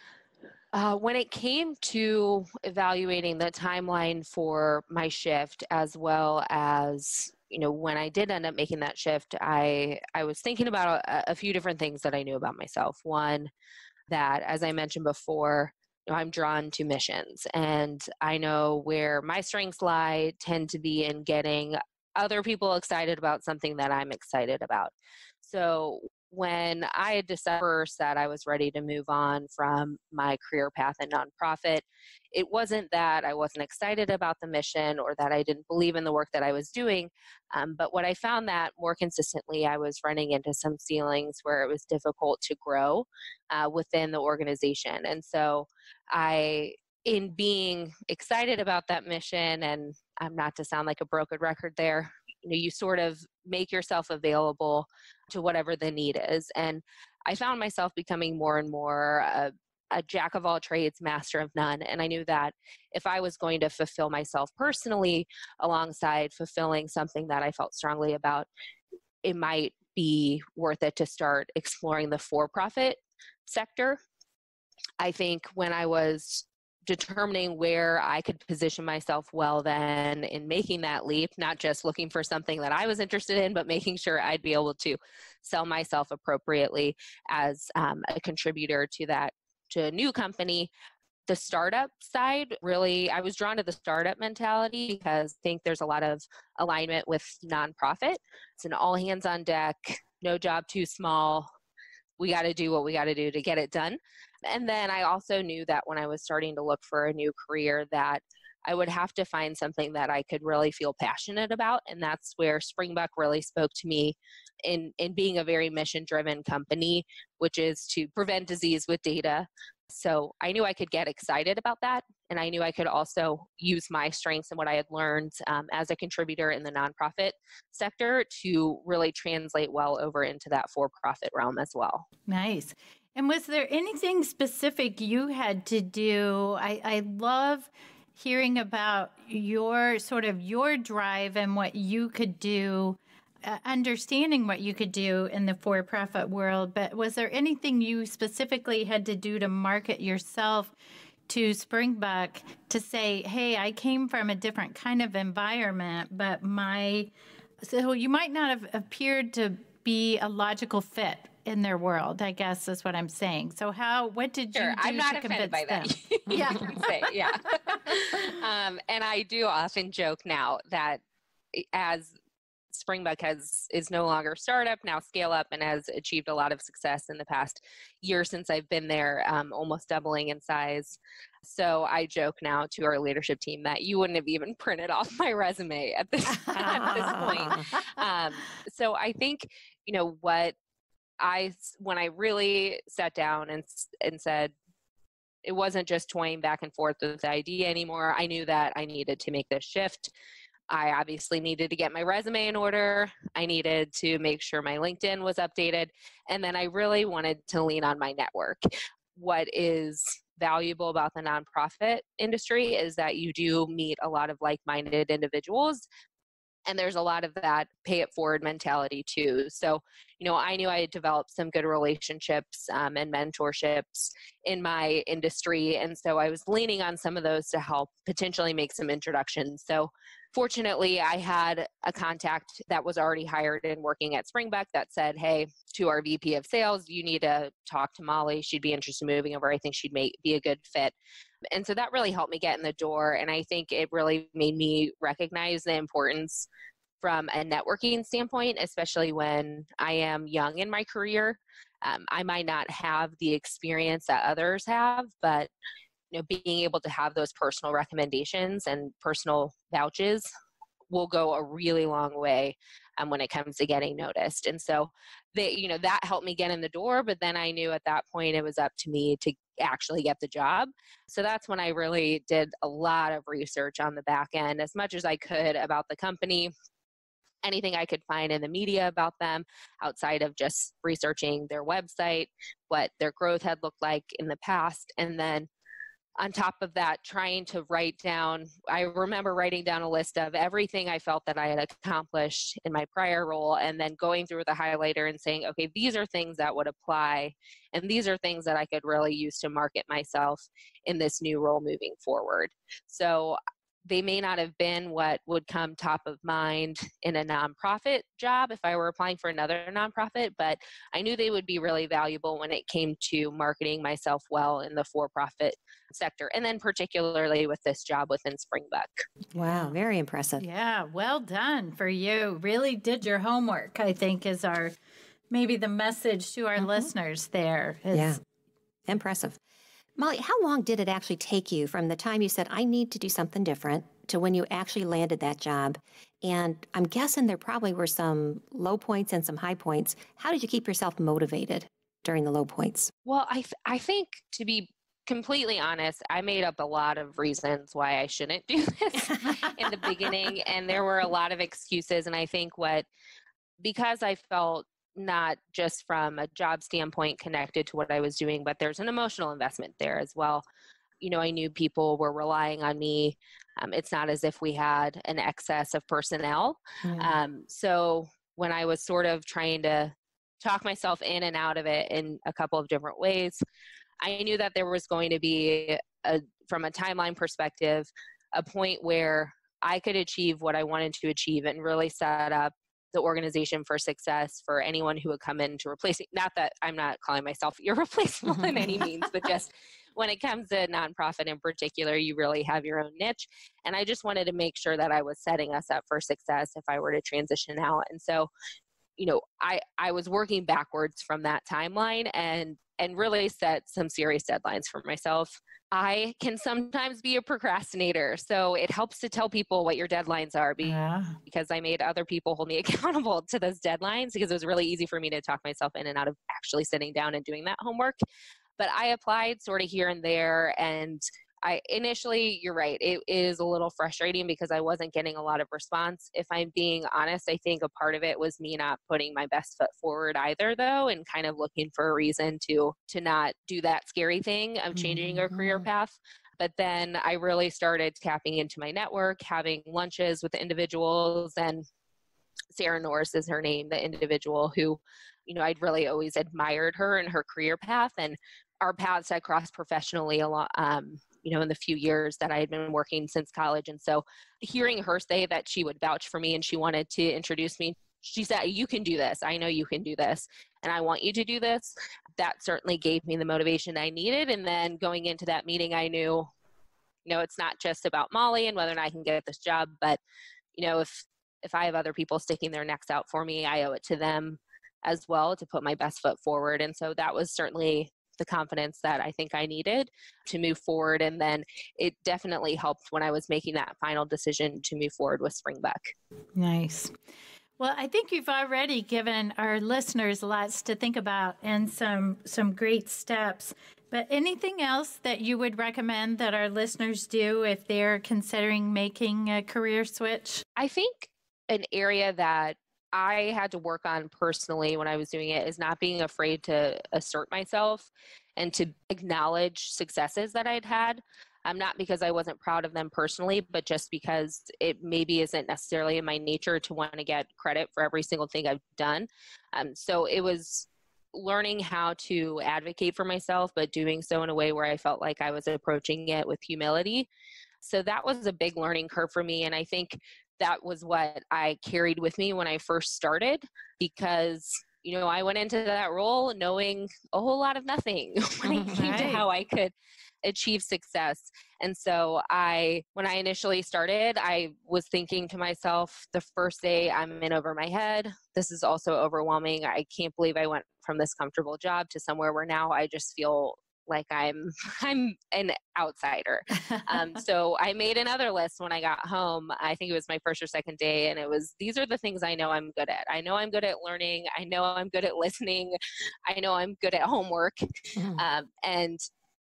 when it came to evaluating the timeline for my shift, as well as when I did end up making that shift, I was thinking about a few different things that I knew about myself. One, that, as I mentioned before, I'm drawn to missions, and I know where my strengths lie tend to be in getting other people excited about something that I'm excited about. So when I had decided first that I was ready to move on from my career path in nonprofit, it wasn't that I wasn't excited about the mission or that I didn't believe in the work that I was doing. But what I found that more consistently, I was running into some ceilings where it was difficult to grow within the organization. And so in being excited about that mission, and I'm not to sound like a broken record there, you sort of make yourself available to whatever the need is. And I found myself becoming more and more a jack of all trades, master of none. And I knew that if I was going to fulfill myself personally alongside fulfilling something that I felt strongly about, it might be worth it to start exploring the for-profit sector. I think when I was determining where I could position myself well then in making that leap, not just looking for something that I was interested in, but making sure I'd be able to sell myself appropriately as a contributor to a new company. The startup side, really, I was drawn to the startup mentality because I think there's a lot of alignment with nonprofit. It's an all hands on deck, no job too small. We got to do what we got to do to get it done. And then I also knew that when I was starting to look for a new career that I would have to find something that I could really feel passionate about. And that's where Springbuck really spoke to me in being a very mission-driven company, which is to prevent disease with data. So I knew I could get excited about that. And I knew I could also use my strengths and what I had learned as a contributor in the nonprofit sector to really translate well over into that for-profit realm as well. Nice. And was there anything specific you had to do? I love hearing about your drive and what you could do, understanding what you could do in the for-profit world. But was there anything you specifically had to do to market yourself to Springbuck to say, hey, I came from a different kind of environment, but so you might not have appeared to be a logical fit in their world, I guess is what I'm saying. So what did you do I'm not to offended convince by them? that. Yeah. Yeah. And I do often joke now that as Springbuck is no longer startup, now scale up, and has achieved a lot of success in the past year since I've been there, almost doubling in size. So I joke now to our leadership team that you wouldn't have even printed off my resume at this point. So I think, when I really sat down and said, it wasn't just toying back and forth with the idea anymore. I knew that I needed to make this shift. I obviously needed to get my resume in order. I needed to make sure my LinkedIn was updated. And then I really wanted to lean on my network. What is valuable about the nonprofit industry is that you do meet a lot of like-minded individuals. And there's a lot of that pay it forward mentality too. So, I knew I had developed some good relationships and mentorships in my industry. And so I was leaning on some of those to help potentially make some introductions. So fortunately, I had a contact that was already hired and working at Springbuck that said, hey, to our VP of sales, you need to talk to Molly. She'd be interested in moving over. I think she'd be a good fit. And so that really helped me get in the door. And I think it really made me recognize the importance from a networking standpoint, especially when I am young in my career. I might not have the experience that others have, but being able to have those personal recommendations and personal vouches will go a really long way when it comes to getting noticed. And so that helped me get in the door, but then I knew at that point it was up to me to actually get the job. So that's when I really did a lot of research on the back end, as much as I could about the company, anything I could find in the media about them outside of just researching their website, what their growth had looked like in the past. And then on top of that, trying to I remember writing down a list of everything I felt that I had accomplished in my prior role, and then going through the highlighter and saying, okay, these are things that would apply, and these are things that I could really use to market myself in this new role moving forward. So they may not have been what would come top of mind in a nonprofit job if I were applying for another nonprofit, but I knew they would be really valuable when it came to marketing myself well in the for-profit sector, and then particularly with this job within Springbuck. Wow, very impressive. Yeah, well done for you. Really did your homework, I think, is maybe the message to our listeners there. Yeah, impressive. Molly, how long did it actually take you from the time you said, I need to do something different, to when you actually landed that job? And I'm guessing there probably were some low points and some high points. How did you keep yourself motivated during the low points? Well, I think, to be completely honest, I made up a lot of reasons why I shouldn't do this in the beginning. And there were a lot of excuses. And I think because I felt not just from a job standpoint connected to what I was doing, but there's an emotional investment there as well. I knew people were relying on me. It's not as if we had an excess of personnel. So when I was sort of trying to talk myself in and out of it in a couple of different ways, I knew that there was going to be from a timeline perspective, a point where I could achieve what I wanted to achieve and really set up the organization for success for anyone who would come in to replace it. Not that I'm not calling myself irreplaceable in any means, but just when it comes to nonprofit in particular, you really have your own niche. And I just wanted to make sure that I was setting us up for success if I were to transition out. And so, I was working backwards from that timeline and really set some serious deadlines for myself. I can sometimes be a procrastinator, so it helps to tell people what your deadlines are because I made other people hold me accountable to those deadlines because it was really easy for me to talk myself in and out of actually sitting down and doing that homework. But I applied sort of here and there, and initially, you're right, it is a little frustrating because I wasn't getting a lot of response. If I'm being honest, I think a part of it was me not putting my best foot forward either, though, and kind of looking for a reason to not do that scary thing of changing a career path. But then I really started tapping into my network, having lunches with individuals, and Sarah Norris is her name, the individual who, I'd really always admired her and her career path, and our paths had crossed professionally a lot, in the few years that I had been working since college. And so hearing her say that she would vouch for me and she wanted to introduce me, she said, "You can do this. I know you can do this. And I want you to do this." That certainly gave me the motivation I needed. And then going into that meeting, I knew, it's not just about Molly and whether or not I can get this job, but, if I have other people sticking their necks out for me, I owe it to them as well to put my best foot forward. And so that was certainly the confidence that I think I needed to move forward. And then it definitely helped when I was making that final decision to move forward with Springbuck. Nice. Well, I think you've already given our listeners lots to think about and some great steps. But anything else that you would recommend that our listeners do if they're considering making a career switch? I think an area that I had to work on personally when I was doing it is not being afraid to assert myself and to acknowledge successes that I'd had. Not because I wasn't proud of them personally, but just because it maybe isn't necessarily in my nature to want to get credit for every single thing I've done. So it was learning how to advocate for myself, but doing so in a way where I felt like I was approaching it with humility. So that was a big learning curve for me. And I think that was what I carried with me when I first started because, I went into that role knowing a whole lot of nothing when it came to how I could achieve success. And so when I initially started, I was thinking to myself, the first day I'm in over my head. This is also overwhelming. I can't believe I went from this comfortable job to somewhere where now I just feel like I'm an outsider. So I made another list when I got home. I think it was my first or second day. And it was, these are the things I know I'm good at. I know I'm good at learning. I know I'm good at listening. I know I'm good at homework. And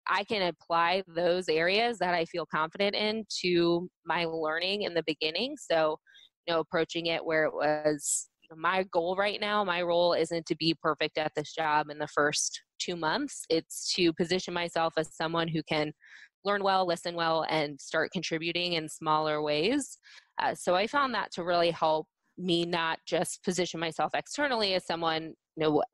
I can apply those areas that I feel confident in to my learning in the beginning. So, approaching it where it was, my goal right now, my role isn't to be perfect at this job in the first 2 months. It's to position myself as someone who can learn well, listen well, and start contributing in smaller ways. So I found that to really help me not just position myself externally as someone,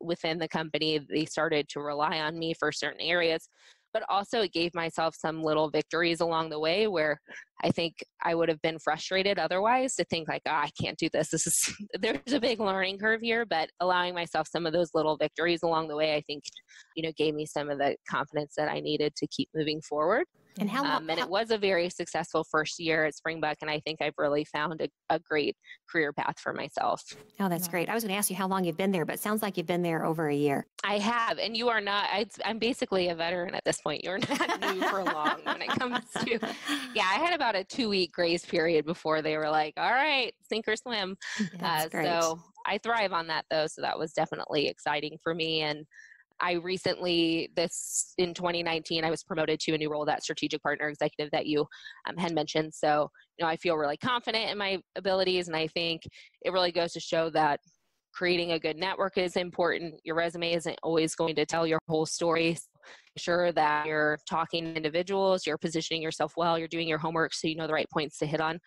within the company, they started to rely on me for certain areas, but also it gave myself some little victories along the way where I think I would have been frustrated otherwise to think like, I can't do this. There's a big learning curve here, but allowing myself some of those little victories along the way, I think, gave me some of the confidence that I needed to keep moving forward. And and it was a very successful first year at Springbuck, and I think I've really found a great career path for myself. Oh, that's great. I was going to ask you how long you've been there, but it sounds like you've been there over a year. I have, and you are not. I'm basically a veteran at this point. You're not new for long when it comes to. Yeah, I had about a 2-week grace period before they were like, "All right, sink or swim." That's great. So I thrive on that though. So that was definitely exciting for me. And I recently, in 2019, I was promoted to a new role, that strategic partner executive that you had mentioned. So, I feel really confident in my abilities. And I think it really goes to show that creating a good network is important. Your resume isn't always going to tell your whole story. So make sure that you're talking to individuals, you're positioning yourself well, you're doing your homework so you know the right points to hit on.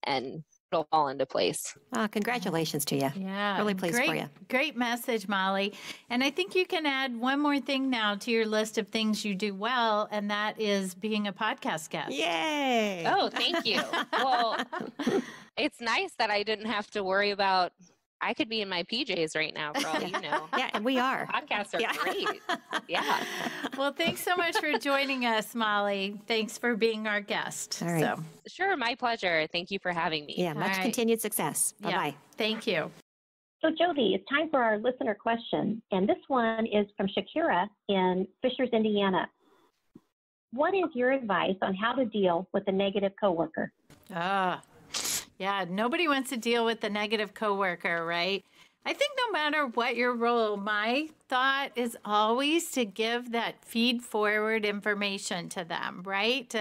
And it'll fall into place. Congratulations to you. Yeah. Really pleased for you. Great message, Molly. And I think you can add one more thing now to your list of things you do well, and that is being a podcast guest. Yay. Oh, thank you. Well, it's nice that I didn't have to worry about, I could be in my PJs right now for all you know. Yeah, and we are. Podcasts are great. Yeah. Well, thanks so much for joining us, Molly. Thanks for being our guest. All right. So, Sure, my pleasure. Thank you for having me. Yeah, much right. continued success. Bye-bye. yeah, thank you. So Jody, it's time for our listener question. And this one is from Shakira in Fishers, Indiana. What is your advice on how to deal with a negative coworker? Yeah, nobody wants to deal with the negative coworker, right? I think no matter what your role, my thought is always to give that feed forward information to them, right?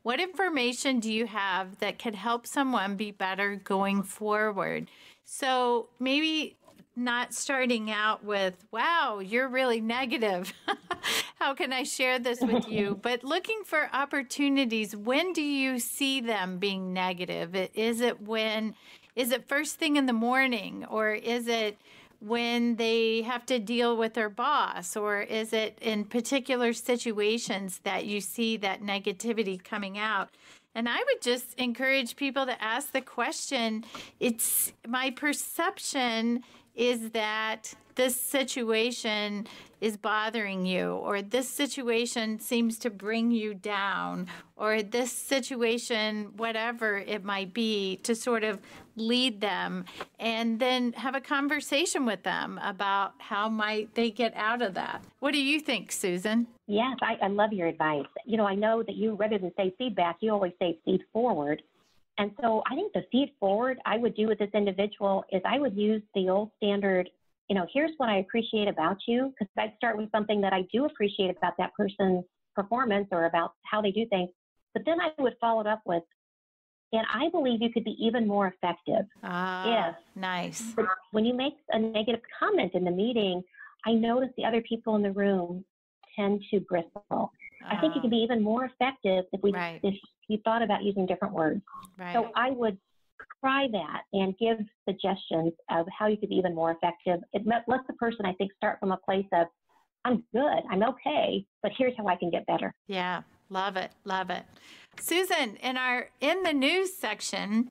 What information do you have that could help someone be better going forward? So maybe not starting out with, wow, you're really negative. How can I share this with you? But looking for opportunities. When do you see them being negative? Is it first thing in the morning, or is it when they have to deal with their boss, or is it in particular situations that you see that negativity coming out? And I would just encourage people to ask the question, it's my perception is that this situation is bothering you, or this situation seems to bring you down, or this situation, whatever it might be, to sort of lead them and then have a conversation with them about how might they get out of that. What do you think, Susan? Yes, I love your advice. You know, I know that you, rather than say feedback, you always say feed forward. And so I think the feed forward I would do with this individual is I would use the old standard, you know, here's what I appreciate about you, because I'd start with something that I do appreciate about that person's performance or about how they do things. But then I would follow it up with, and I believe you could be even more effective. Nice. When you make a negative comment in the meeting, I notice the other people in the room tend to bristle. I think you can be even more effective if you thought about using different words. Right. So I would try that and give suggestions of how you could be even more effective. It lets the person, I think, start from a place of, I'm good, I'm okay, but here's how I can get better. Yeah, love it, love it. Susan, in the news section,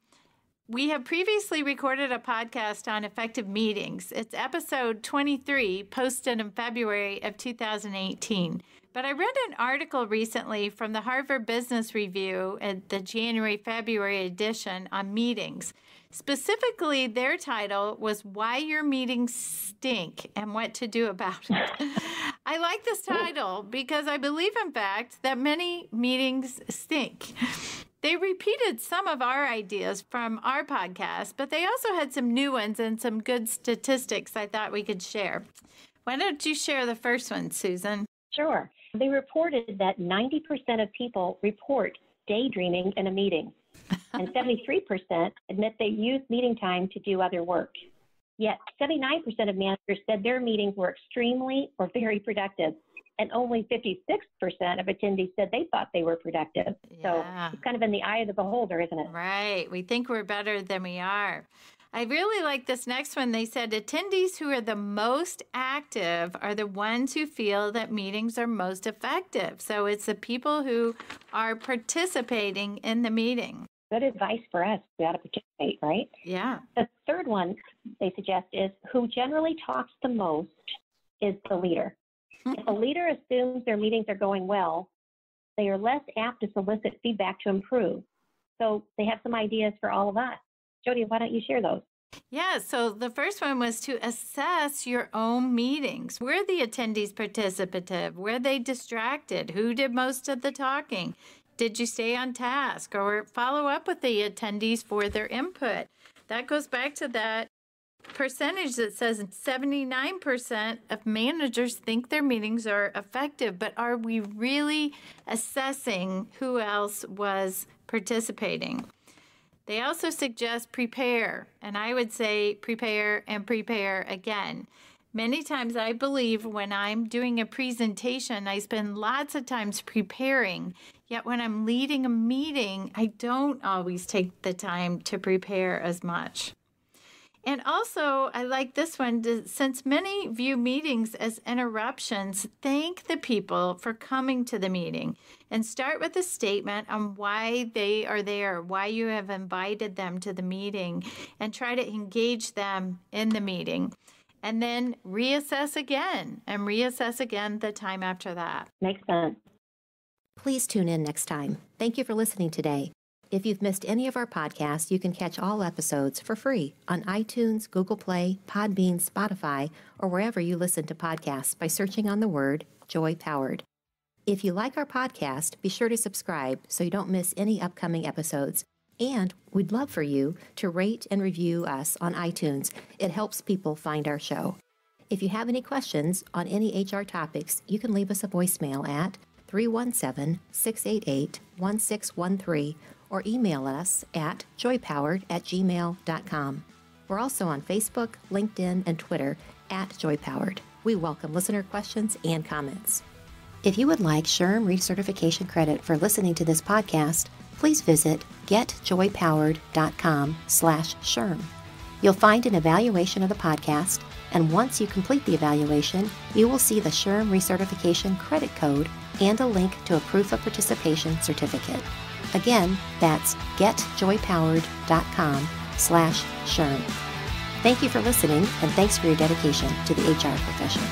we have previously recorded a podcast on effective meetings. It's episode 23, posted in February of 2018. But I read an article recently from the Harvard Business Review at the January-February edition on meetings. Specifically, their title was Why Your Meetings Stink and What to Do About It. I like this title because I believe, in fact, that many meetings stink. They repeated some of our ideas from our podcast, but they also had some new ones and some good statistics I thought we could share. Why don't you share the first one, Susan? Sure. They reported that 90% of people report daydreaming in a meeting, and 73% admit they use meeting time to do other work. Yet 79% of managers said their meetings were extremely or very productive, and only 56% of attendees said they thought they were productive. Yeah. So it's kind of in the eye of the beholder, isn't it? Right. We think we're better than we are. I really like this next one. They said attendees who are the most active are the ones who feel that meetings are most effective. So it's the people who are participating in the meeting. Good advice for us. We ought to participate, right? Yeah. The third one they suggest is who generally talks the most is the leader. If a leader assumes their meetings are going well, they are less apt to solicit feedback to improve. So they have some ideas for all of us. Jody, why don't you share those? Yeah, so the first one was to assess your own meetings. Were the attendees participative? Were they distracted? Who did most of the talking? Did you stay on task or follow up with the attendees for their input? That goes back to that percentage that says 79% of managers think their meetings are effective, but are we really assessing who else was participating? They also suggest prepare, and I would say prepare and prepare again. Many times I believe when I'm doing a presentation, I spend lots of times preparing. Yet when I'm leading a meeting, I don't always take the time to prepare as much. And also, I like this one. Since many view meetings as interruptions, thank the people for coming to the meeting and start with a statement on why they are there, why you have invited them to the meeting, and try to engage them in the meeting. And then reassess again the time after that. Makes sense. Please tune in next time. Thank you for listening today. If you've missed any of our podcasts, you can catch all episodes for free on iTunes, Google Play, Podbean, Spotify, or wherever you listen to podcasts by searching on the word Joy Powered. If you like our podcast, be sure to subscribe so you don't miss any upcoming episodes. And we'd love for you to rate and review us on iTunes. It helps people find our show. If you have any questions on any HR topics, you can leave us a voicemail at 317-688-1613 or email us at joypowered@gmail.com. We're also on Facebook, LinkedIn, and Twitter at joypowered. We welcome listener questions and comments. If you would like SHRM recertification credit for listening to this podcast, please visit getjoypowered.com/SHRM. You'll find an evaluation of the podcast, and once you complete the evaluation, you will see the SHRM recertification credit code and a link to a proof of participation certificate. Again, that's getjoypowered.com/SHRM. Thank you for listening, and thanks for your dedication to the HR profession.